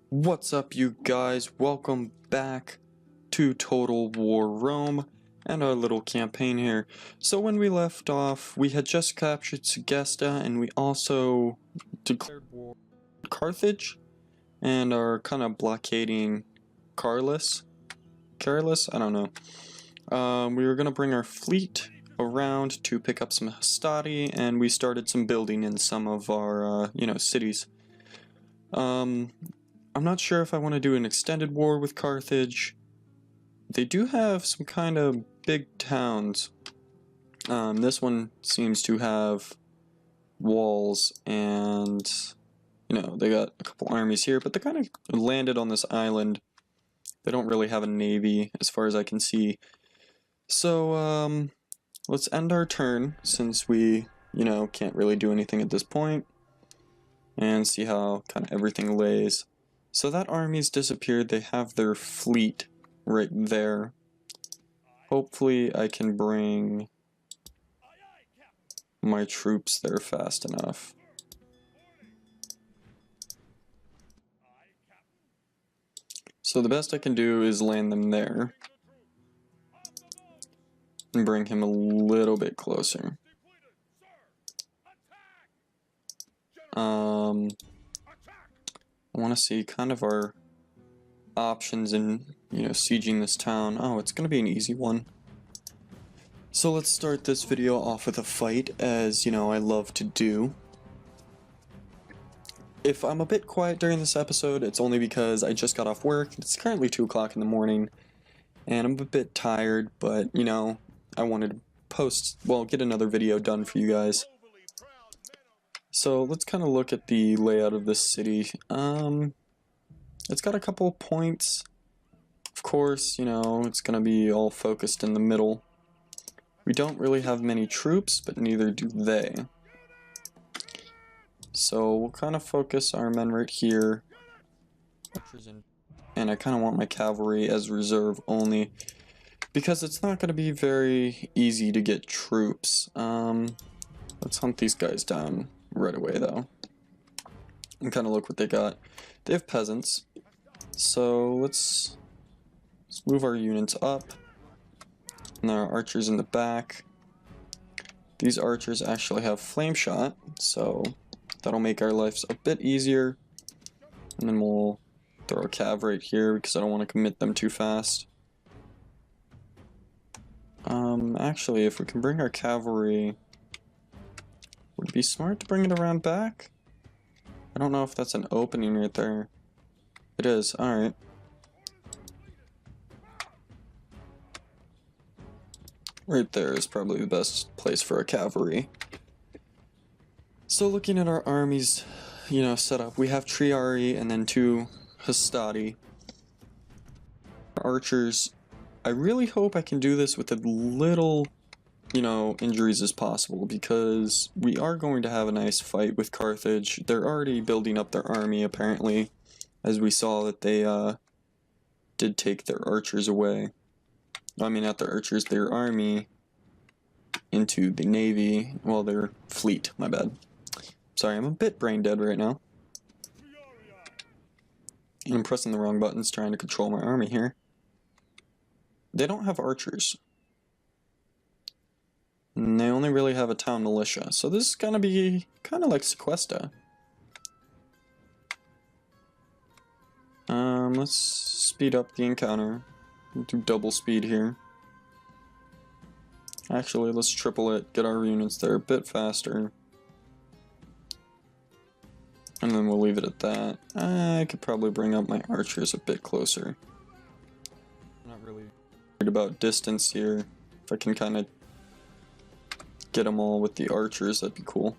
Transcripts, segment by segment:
What's up, you guys? Welcome back to Total War Rome and our little campaign here. So when we left off, we had just captured Segesta and we also declared war on Carthage and are kind of blockading Carlis? I don't know. We were going to bring our fleet around to pick up some hastati, and we started some building in some of our, cities. I'm not sure if I want to do an extended war with Carthage. They do have some kind of big towns. This one seems to have walls and, they got a couple armies here, but they kind of landed on this island. They don't really have a navy as far as I can see. So, let's end our turn since we, can't really do anything at this point, and see how kind of everything lays. So that army's disappeared. They have their fleet right there. Hopefully I can bring my troops there fast enough. So the best I can do is land them there and bring him a little bit closer. I want to see kind of our options in, sieging this town. Oh, it's going to be an easy one. So let's start this video off with a fight, as, I love to do. If I'm a bit quiet during this episode, it's only because I just got off work. It's currently 2 o'clock in the morning, and I'm a bit tired, but, I wanted to get another video done for you guys. So let's kind of look at the layout of this city. It's got a couple of points. Of course, it's going to be all focused in the middle. We don't really have many troops, but neither do they. So we'll kind of focus our men right here. And I kind of want my cavalry as reserve only, because it's not going to be very easy to get troops. Let's hunt these guys down right away, though, and kind of look what they got. They have peasants, so let's move our units up. And there are archers in the back. These archers actually have flame shot, so that'll make our lives a bit easier. And then we'll throw a cav right here because I don't want to commit them too fast. Actually, if we can bring our cavalry, would it be smart to bring it around back? I don't know if that's an opening right there. It is, alright. Right there is probably the best place for a cavalry. So looking at our armies, set up, we have Triari and then 2 hastati. Archers, I really hope I can do this with as little, injuries as possible, because we are going to have a nice fight with Carthage. They're already building up their army, apparently, as we saw that they did take their archers away. I mean, not their archers, their army into the navy. Well, their fleet, my bad. Sorry, I'm a bit brain dead right now. And I'm pressing the wrong buttons trying to control my army here. They don't have archers. And they only really have a town militia. So this is gonna be kind of like Sequesta. Let's speed up the encounter. Do double speed here. Actually, let's triple it, get our units there a bit faster. And then we'll leave it at that. I could probably bring up my archers a bit closer. I'm not really worried about distance here. If I can kind of get them all with the archers, that'd be cool.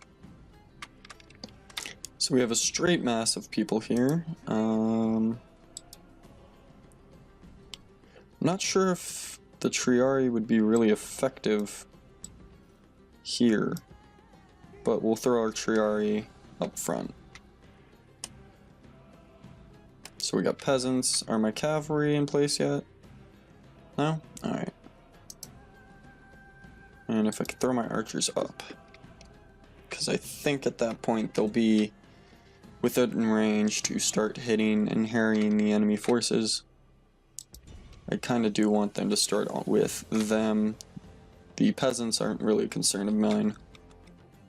So we have a straight mass of people here. I'm not sure if the Triari would be really effective here, but we'll throw our Triari up front. So we got peasants. Are my cavalry in place yet? No? Alright. And if I could throw my archers up, because I think at that point they'll be with it in range to start hitting and harrying the enemy forces. I kind of do want them to start with them. The peasants aren't really a concern of mine.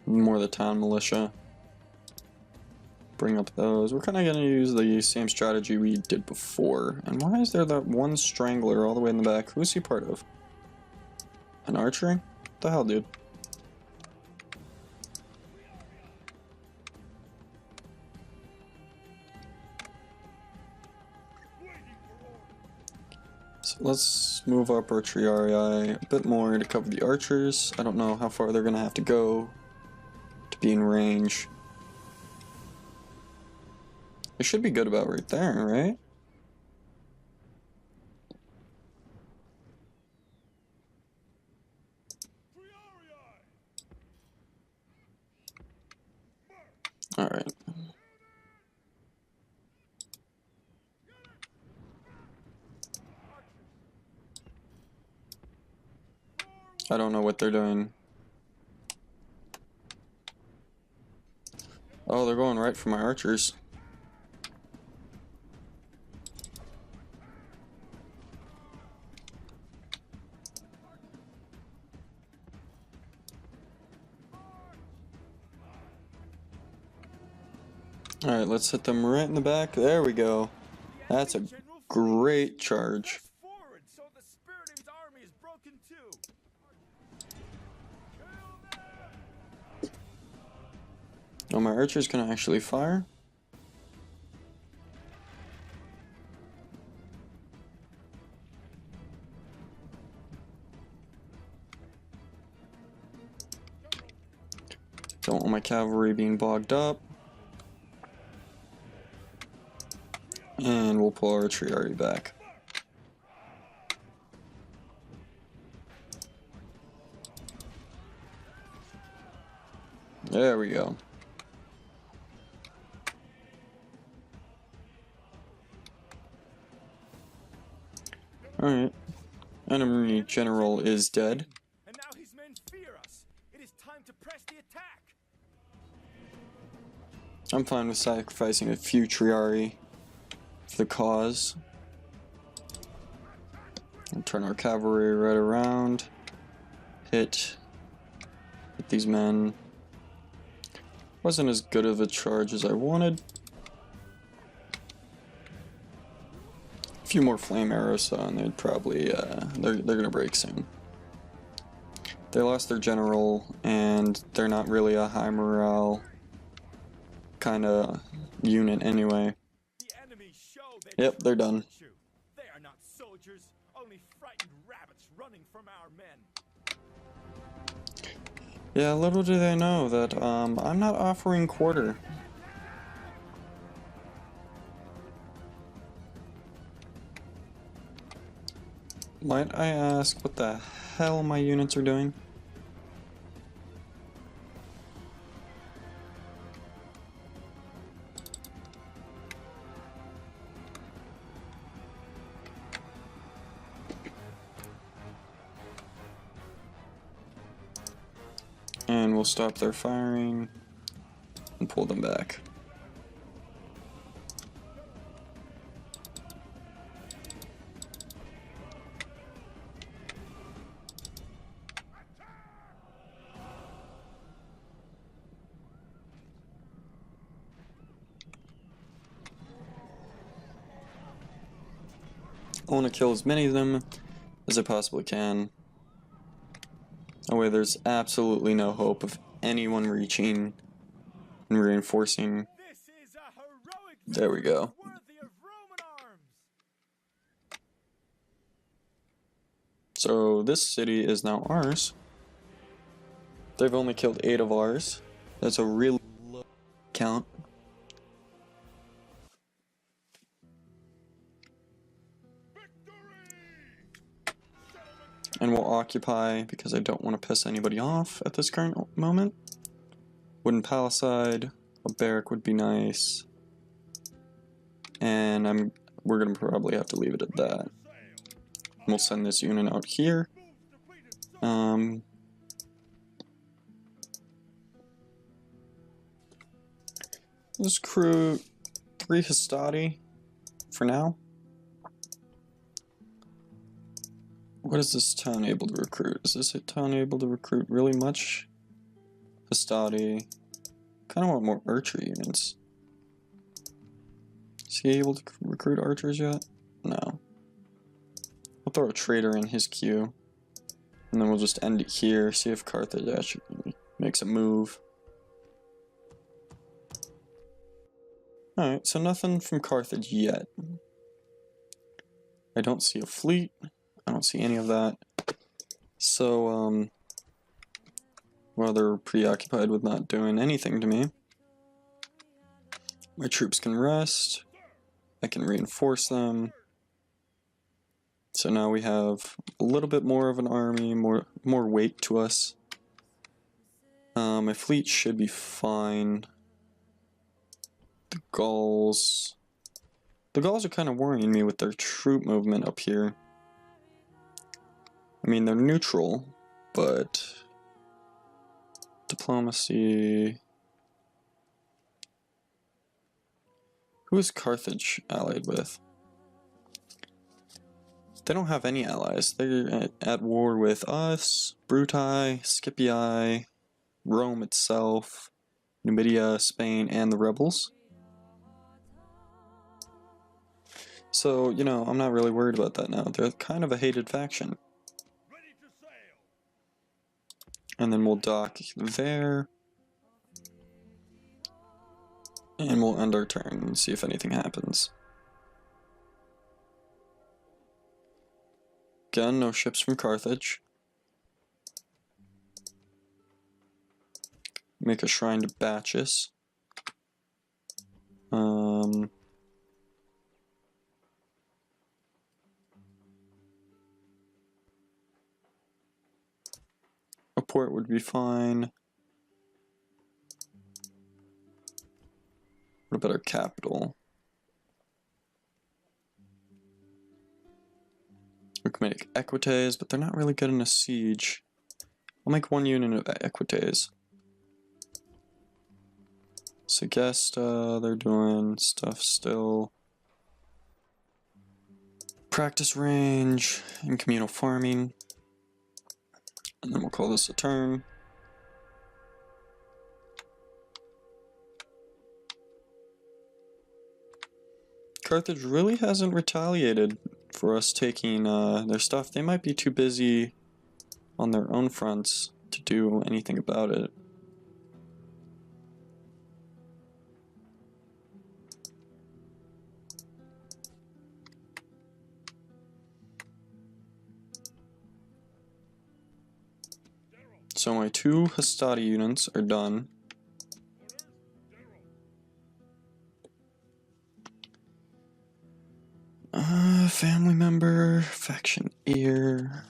More the town militia. Bring up those. We're kind of going to use the same strategy we did before. And why is there that one strangler all the way in the back? Who's he part of? An archery? What the hell, dude? So let's move up our triarii a bit more to cover the archers. I don't know how far they're going to have to go to be in range. It should be good about right there, right? Alright. I don't know what they're doing. Oh, they're going right for my archers. Alright, let's hit them right in the back. There we go. That's a great charge. Oh, my archer's gonna actually fire. Don't want my cavalry being bogged up. And we'll pull our triarii back. There we go. Alright. Enemy general is dead. And now his men fear us. It is time to press the attack. I'm fine with sacrificing a few triarii for the cause. And turn our cavalry right around. Hit these men. Wasn't as good of a charge as I wanted. A few more flame arrows though, and they'd probably they're gonna break soon. They lost their general, and they're not really a high morale kind of unit anyway. Yep, they're done. They are not soldiers, only frightened rabbits running from our men. Yeah, little do they know that I'm not offering quarter. Might I ask what the hell my units are doing? And we'll stop their firing and pull them back. I want to kill as many of them as I possibly can. That way there's absolutely no hope of anyone reaching and reinforcing. There we go. So this city is now ours. They've only killed 8 of ours. That's a really low count. And we'll occupy because I don't want to piss anybody off at this current moment. Wooden palisade, a barrack would be nice. And we're gonna probably have to leave it at that. We'll send this unit out here. Let's recruit 3 Hastati for now. What is this town able to recruit? Is this a town able to recruit really much? Hastati. Kind of want more archery units. Is he able to recruit archers yet? No. We'll throw a trader in his queue. And then we'll just end it here, see if Carthage actually makes a move. Alright, so nothing from Carthage yet. I don't see a fleet. I don't see any of that. So, well, they're preoccupied with not doing anything to me. My troops can rest. I can reinforce them. So now we have a little bit more of an army, more weight to us. My fleet should be fine. The Gauls are kind of worrying me with their troop movement up here. I mean, they're neutral, but diplomacy. Who is Carthage allied with? They don't have any allies. They're at war with us, Brutii, Scipii, Rome itself, Numidia, Spain, and the rebels. So, you know, I'm not really worried about that now. They're kind of a hated faction. Ready to sail. And then we'll dock there. And we'll end our turn and see if anything happens. Again, no ships from Carthage. Make a shrine to Bacchus. A port would be fine. What about our capital? We can make Equites, but they're not really good in a siege. I'll make 1 unit of Equites. Segesta, they're doing stuff still. Practice range and communal farming. And then we'll call this a turn. Carthage really hasn't retaliated for us taking their stuff. They might be too busy on their own fronts to do anything about it. So my 2 Hastati units are done. Family member, faction ear.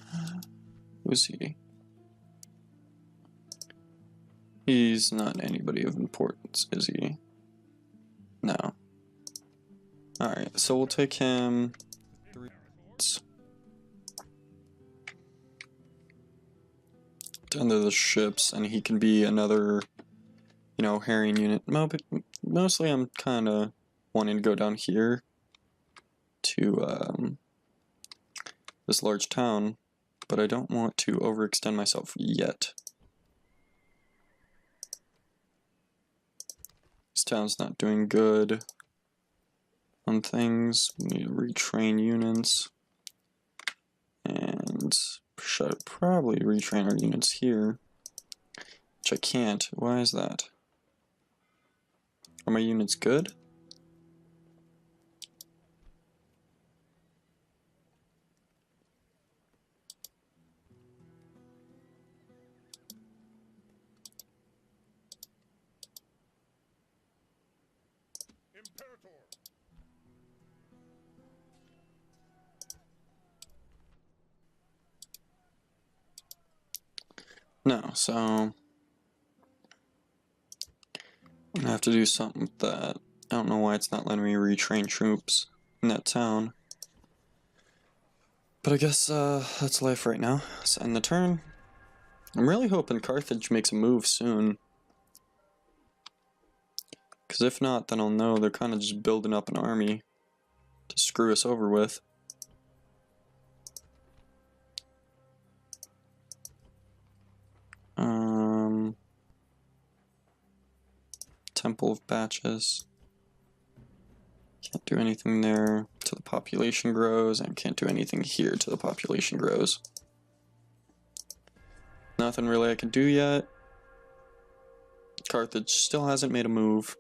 Who's he? He's not anybody of importance, is he? No. Alright, so we'll take him 3 units. Under the ships, and he can be another, you know, herring unit. No, but mostly I'm kind of wanting to go down here to this large town, but I don't want to overextend myself yet. This town's not doing good on things. We need to retrain units, and should probably retrain our units here, which I can't. Why is that? Are my units good? Imperator. No, so I'm gonna have to do something with that. I don't know why it's not letting me retrain troops in that town. But I guess that's life right now. Let's end the turn. I'm really hoping Carthage makes a move soon. Because if not, then I'll know they're kind of just building up an army to screw us over with. Temple of Batches. Can't do anything there till the population grows, and can't do anything here till the population grows. Nothing really I can do yet. Carthage still hasn't made a move.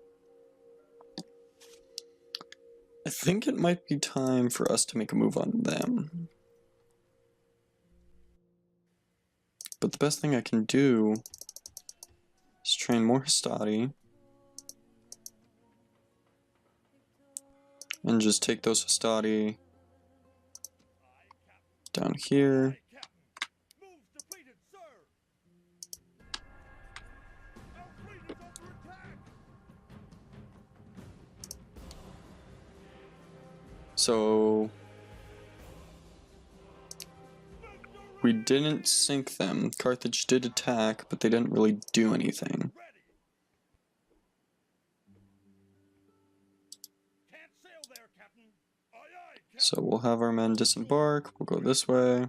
I think it might be time for us to make a move on them. But the best thing I can do is train more Hastati and just take those Hastati down here. So we didn't sink them. Carthage did attack, but they didn't really do anything. So we'll have our men disembark. We'll go this way.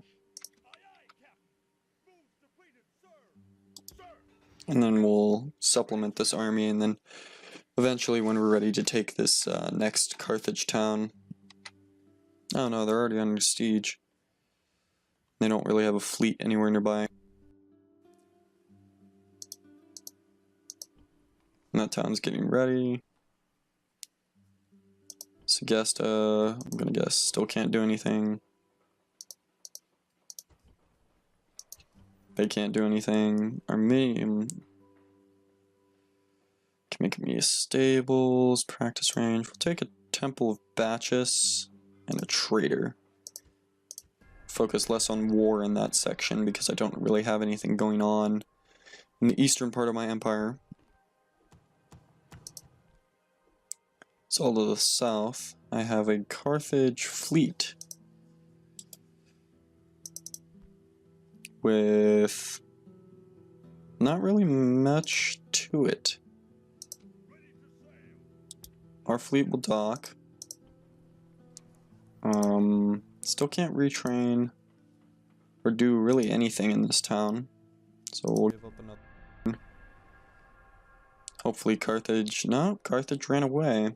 And then we'll supplement this army, and then eventually when we're ready to take this next Carthage town. Oh no, they're already under siege. They don't really have a fleet anywhere nearby. And that town's getting ready. Segesta, I'm gonna guess, still can't do anything. They can't do anything. Armenian can make me stables, practice range. We'll take a Temple of Bacchus and a trader. Focus less on war in that section because I don't really have anything going on in the eastern part of my empire. So all to the south, I have a Carthage fleet with not really much to it. Our fleet will dock. Still can't retrain or do really anything in this town, so we'll give up another. Hopefully Carthage, no, Carthage ran away.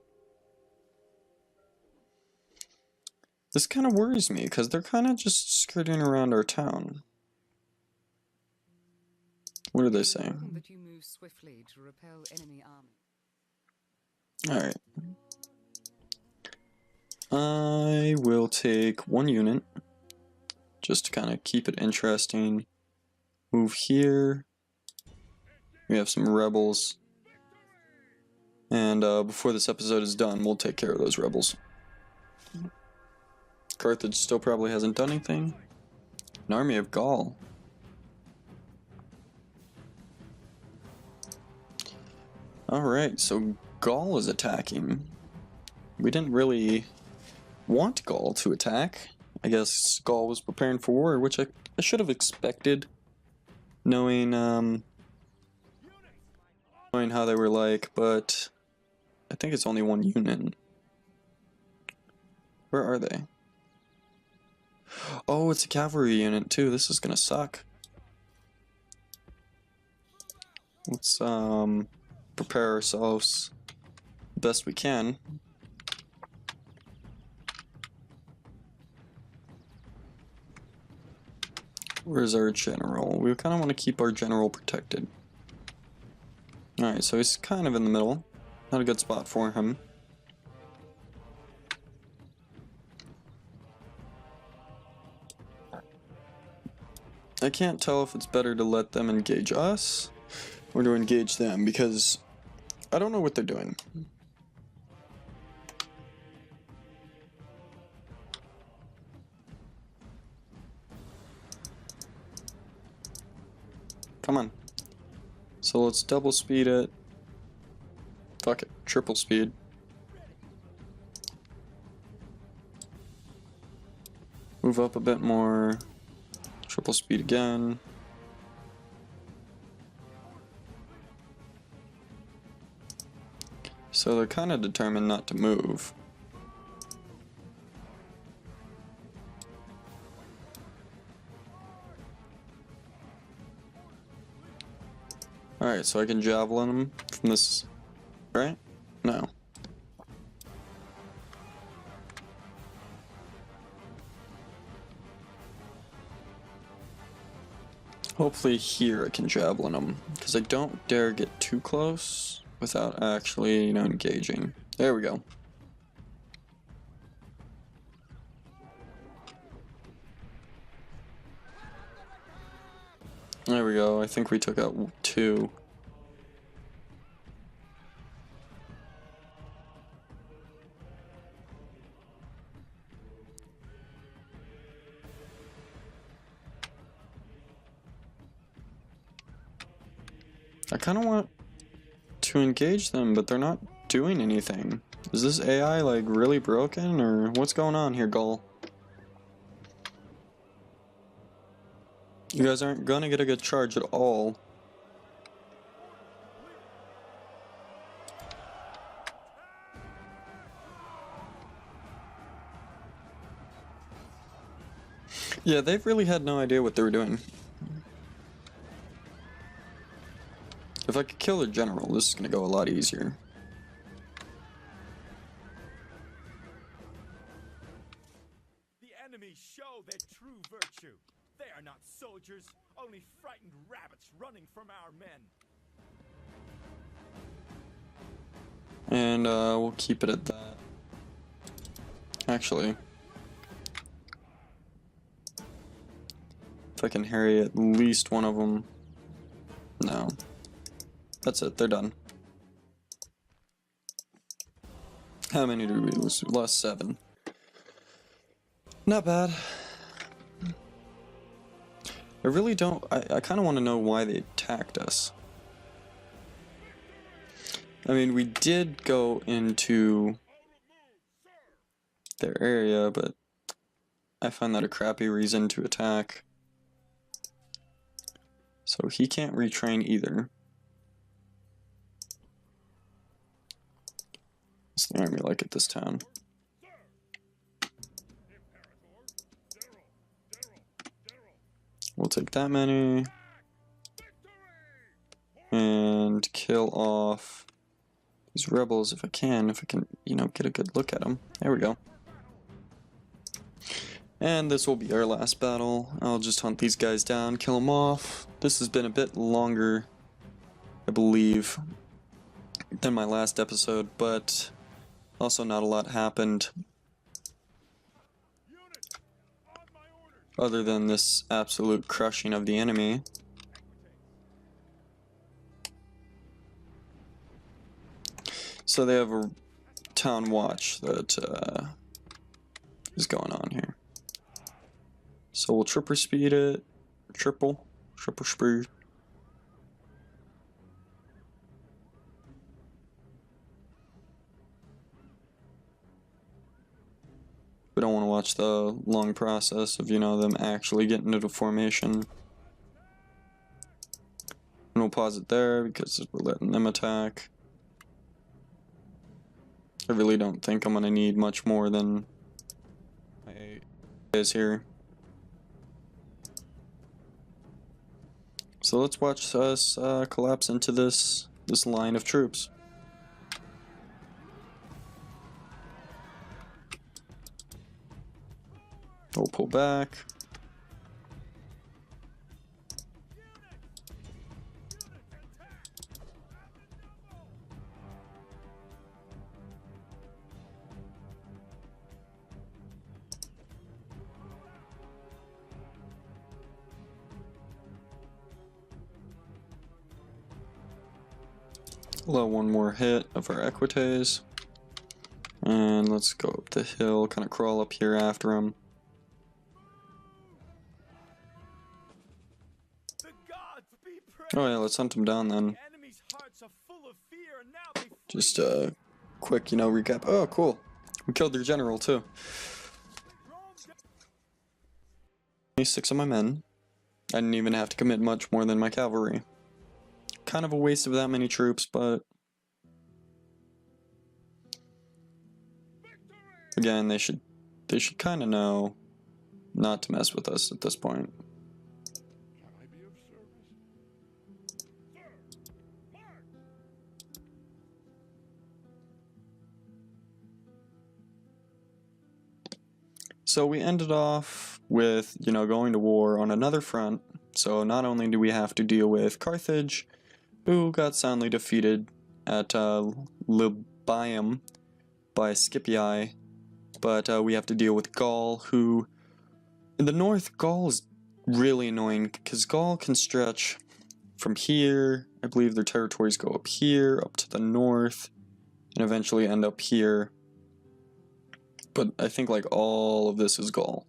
This kind of worries me because they're kind of just skirting around our town. What are they saying? That you move swiftly to repel enemy army. All right. I will take one unit, just to kind of keep it interesting. Move here. We have some rebels. And before this episode is done, we'll take care of those rebels. Carthage still probably hasn't done anything. An army of Gaul. Alright, so Gaul is attacking. We didn't really want Gaul to attack. I guess Gaul was preparing for war, which I should have expected, knowing how they were like, but I think it's only one unit. Where are they? Oh, it's a cavalry unit too. This is gonna suck. Let's prepare ourselves the best we can. Where's our general? We kind of want to keep our general protected. Alright, so he's kind of in the middle. Not a good spot for him. I can't tell if it's better to let them engage us or to engage them because I don't know what they're doing. Come on. So let's double speed it. Fuck it, triple speed. Move up a bit more. Triple speed again. So they're kind of determined not to move. Alright, so I can javelin them from this, right? No. Hopefully here I can javelin them, because I don't dare get too close without actually, engaging. There we go. There we go, I think we took out 2. I kind of want to engage them, but they're not doing anything. Is this AI like really broken, or what's going on here, Gull? You guys aren't gonna get a good charge at all. Yeah, they've really had no idea what they were doing. If I could kill their general, this is gonna go a lot easier. The enemy show their true virtue. They are not soldiers, only frightened rabbits running from our men. And we'll keep it at that. Actually, if I can harry at least one of them. No. That's it, they're done. How many did we lose? We lost 7. Not bad. I really don't... I kind of want to know why they attacked us. I mean, we did go into their area, but I find that a crappy reason to attack. So he can't retrain either. What's the army like at this town? We'll take that many. And kill off these rebels if I can, get a good look at them. There we go. And this will be our last battle. I'll just hunt these guys down, kill them off. This has been a bit longer, I believe, than my last episode, but also not a lot happened other than this absolute crushing of the enemy. So they have a town watch that is going on here. So we'll triple speed it. Triple speed. We don't want to watch the long process of, them actually getting into formation. And we'll pause it there because we're letting them attack. I really don't think I'm going to need much more than my 8 guys here. So let's watch us collapse into this line of troops. We'll pull back. Allow one more hit of our equites. And let's go up the hill, kind of crawl up here after him. Oh yeah, let's hunt him down then. Just a quick, recap. Oh, cool. We killed their general too. 26 of my men. I didn't even have to commit much more than my cavalry. Kind of a waste of that many troops, but again, they should kind of know not to mess with us at this point. Can I be of service? Sir, march! So we ended off with, going to war on another front. So not only do we have to deal with Carthage, who got soundly defeated at Libyum by Scipii, but we have to deal with Gaul, who, in the north, Gaul is really annoying, because Gaul can stretch from here, I believe their territories go up here, up to the north, and eventually end up here. But I think like all of this is Gaul.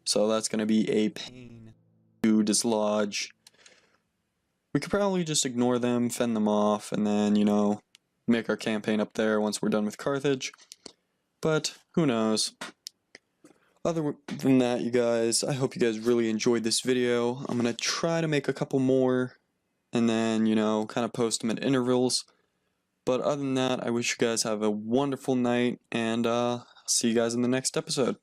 So that's going to be a pain to dislodge. We could probably just ignore them, fend them off, and then, make our campaign up there once we're done with Carthage. But who knows. Other than that, you guys, I hope you guys really enjoyed this video. I'm going to try to make a couple more and then, kind of post them at intervals. But other than that, I wish you guys have a wonderful night, and see you guys in the next episode.